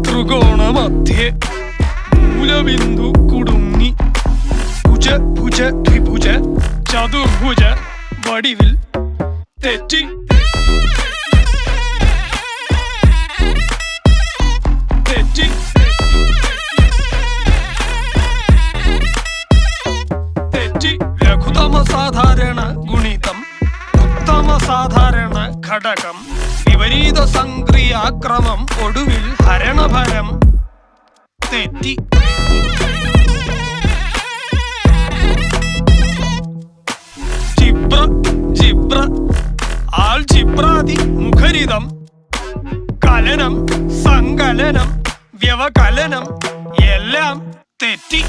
ത്രികോണമധ്യേ മൂലബിന്ദു കുടുങ്ങി ഭുജ ഭുജ ദ്വിഭുജ ചതുർഭുജ വടിവിൽ തെറ്റി തെറ്റി തെറ്റി ലഘുതമ സാധാരണ ഗുണിതം ഉത്തമ സാധാരണ ഘടകം വിപരീത സംക്രിയാക്രമം ഒടുവിൽ ഹരണഫലം തെറ്റി ജിബ്ര ജിബ്ര ആൾജിബ്രാദി മുഖരിതം കലനം സങ്കലനം വ്യവകലനം എല്ലാം തെറ്റി